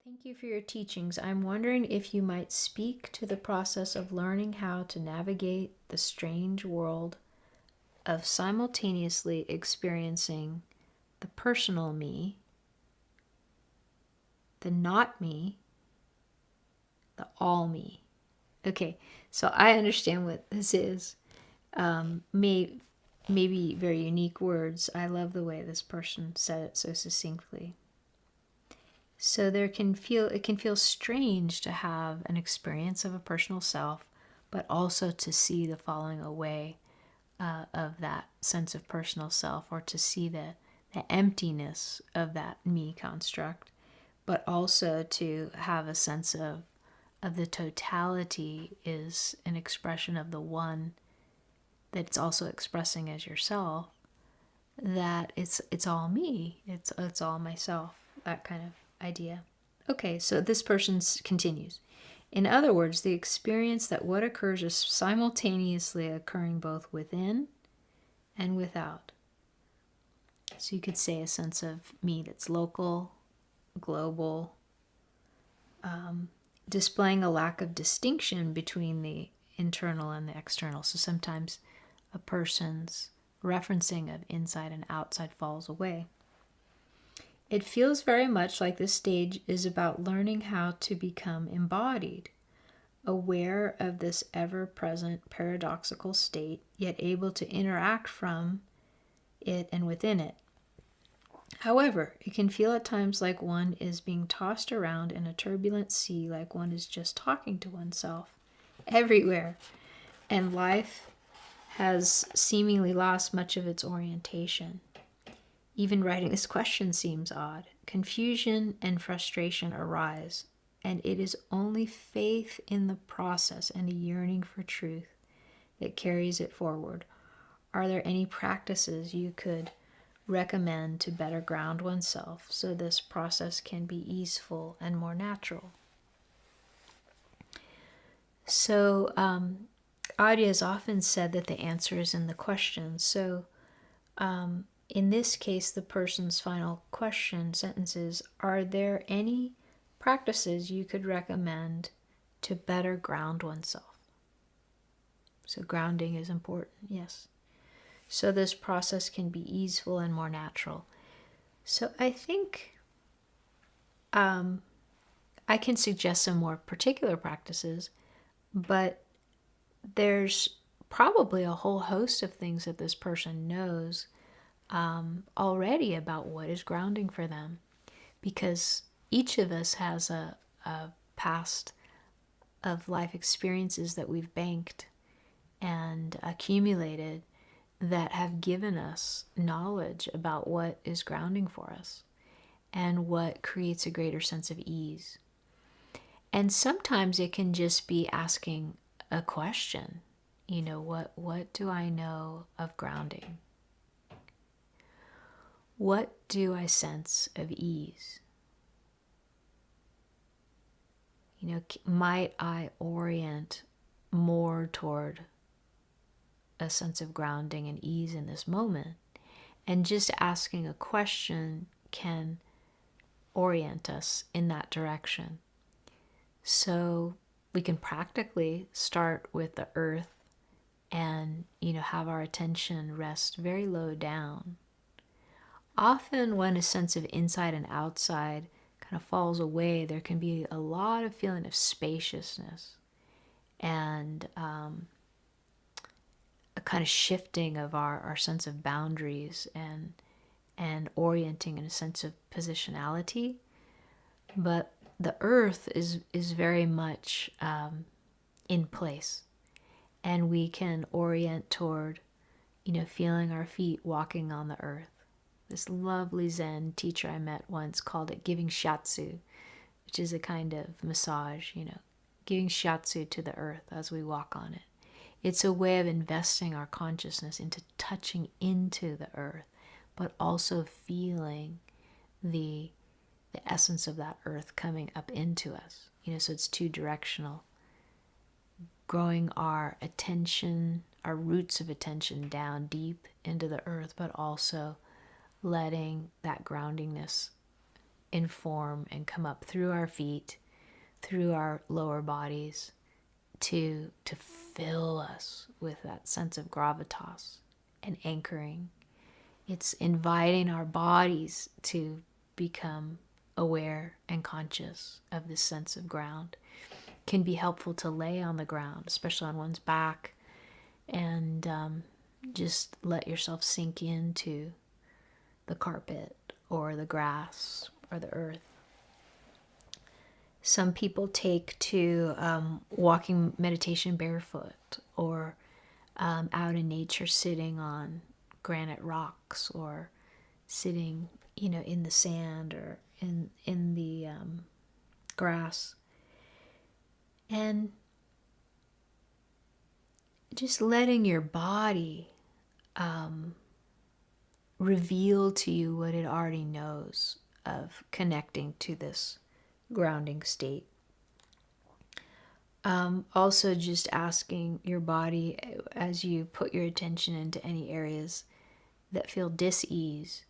Thank you for your teachings. I'm wondering if you might speak to the process of learning how to navigate the strange world of simultaneously experiencing the personal me, the not me, the all me. Okay, so I understand what this is. Maybe very unique words. I love the way this person said it so succinctly. So it can feel strange to have an experience of a personal self, but also to see the falling away of that sense of personal self, or to see the emptiness of that me construct, but also to have a sense of the totality is an expression of the one that's also expressing as yourself, that it's all me, it's all myself, that kind of idea. Okay, so this person continues. In other words, the experience that what occurs is simultaneously occurring both within and without. So you could say a sense of me that's local, global, displaying a lack of distinction between the internal and the external. So sometimes a person's referencing of inside and outside falls away. It feels very much like this stage is about learning how to become embodied, aware of this ever-present paradoxical state, yet able to interact from it and within it. However, it can feel at times like one is being tossed around in a turbulent sea, like one is just talking to oneself everywhere, and life has seemingly lost much of its orientation. Even writing this question seems odd. Confusion and frustration arise, and it is only faith in the process and a yearning for truth that carries it forward. Are there any practices you could recommend to better ground oneself so this process can be easeful and more natural? So, Adia has often said that the answer is in the question. So, in this case, the person's final question sentence is, are there any practices you could recommend to better ground oneself? So grounding is important, yes. So this process can be easeful and more natural. So I think I can suggest some more particular practices, but there's probably a whole host of things that this person knows already about what is grounding for them, because each of us has a past of life experiences that we've banked and accumulated that have given us knowledge about what is grounding for us and what creates a greater sense of ease. And sometimes it can just be asking a question, what do I know of grounding? What do I sense of ease? Might I orient more toward a sense of grounding and ease in this moment? And just asking a question can orient us in that direction. So we can practically start with the earth and, have our attention rest very low down. Often when a sense of inside and outside kind of falls away, there can be a lot of feeling of spaciousness and a kind of shifting of our sense of boundaries and orienting in a sense of positionality. But the earth is very much in place, and we can orient toward, feeling our feet walking on the earth. This lovely Zen teacher I met once called it giving shiatsu, which is a kind of massage, giving shiatsu to the earth as we walk on it. It's a way of investing our consciousness into touching into the earth, but also feeling the essence of that earth coming up into us. So it's two directional. Growing our attention, our roots of attention down deep into the earth, but also letting that groundingness inform and come up through our feet, through our lower bodies, to fill us with that sense of gravitas and anchoring. It's inviting our bodies to become aware and conscious of this sense of ground. It can be helpful to lay on the ground, especially on one's back, and just let yourself sink into the carpet or the grass or the earth. Some people take to walking meditation barefoot, or out in nature sitting on granite rocks, or sitting, in the sand or in the grass. And just letting your body reveal to you what it already knows of connecting to this grounding state. Also just asking your body, as you put your attention into any areas that feel dis-ease,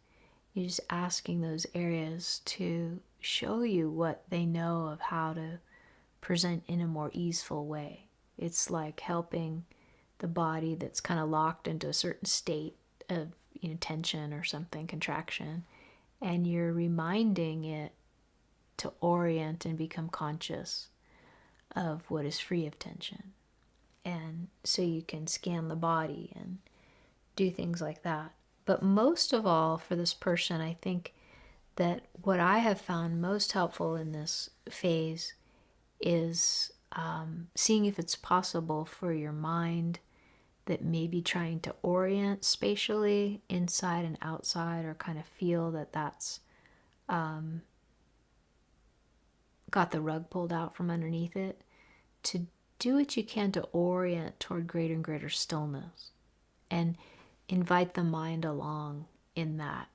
you're just asking those areas to show you what they know of how to present in a more easeful way. It's like helping the body that's kind of locked into a certain state of tension or something, contraction, and you're reminding it to orient and become conscious of what is free of tension. And so you can scan the body and do things like that. But most of all, for this person, I think that what I have found most helpful in this phase is seeing if it's possible for your mind that may be trying to orient spatially inside and outside, or kind of feel that that's got the rug pulled out from underneath it, to do what you can to orient toward greater and greater stillness, and invite the mind along in that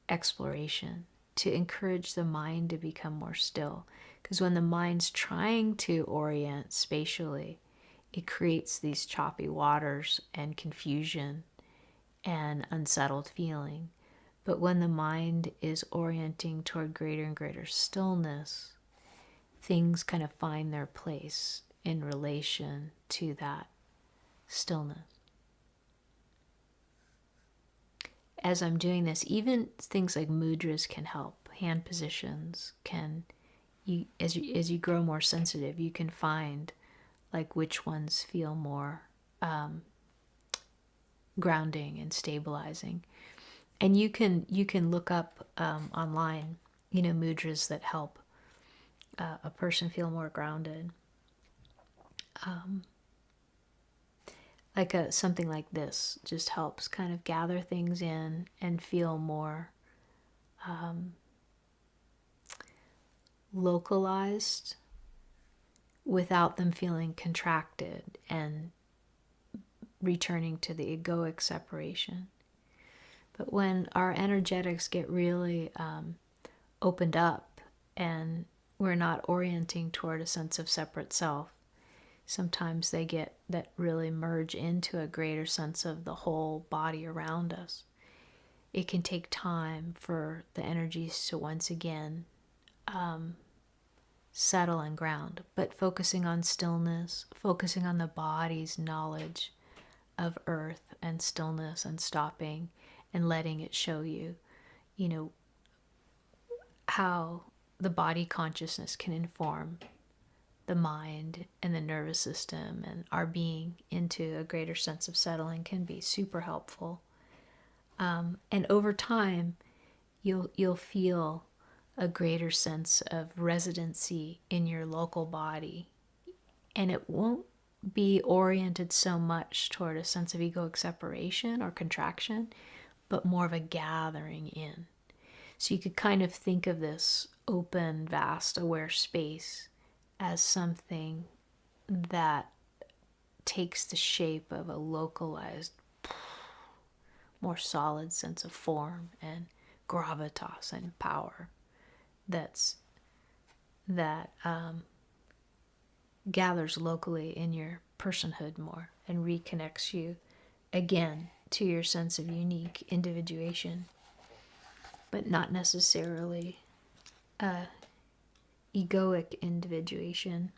exploration, to encourage the mind to become more still. Because when the mind's trying to orient spatially, it creates these choppy waters and confusion and unsettled feeling. But when the mind is orienting toward greater and greater stillness, things kind of find their place in relation to that stillness. As I'm doing this, even things like mudras can help. Hand positions can, as you grow more sensitive, you can find like which ones feel more grounding and stabilizing. And you can look up online, mudras that help a person feel more grounded. Something like this just helps kind of gather things in and feel more localized without them feeling contracted and returning to the egoic separation. But when our energetics get really opened up and we're not orienting toward a sense of separate self, sometimes they get that really merge into a greater sense of the whole body around us. It can take time for the energies to once again settle and ground, but focusing on stillness, focusing on the body's knowledge of earth and stillness and stopping and letting it show you, how the body consciousness can inform the mind and the nervous system and our being into a greater sense of settling can be super helpful. And over time, you'll feel a greater sense of residency in your local body, and it won't be oriented so much toward a sense of egoic separation or contraction, but more of a gathering in. So you could kind of think of this open, vast, aware space as something that takes the shape of a localized, more solid sense of form and gravitas and power that gathers locally in your personhood more and reconnects you again to your sense of unique individuation. but not necessarily egoic individuation.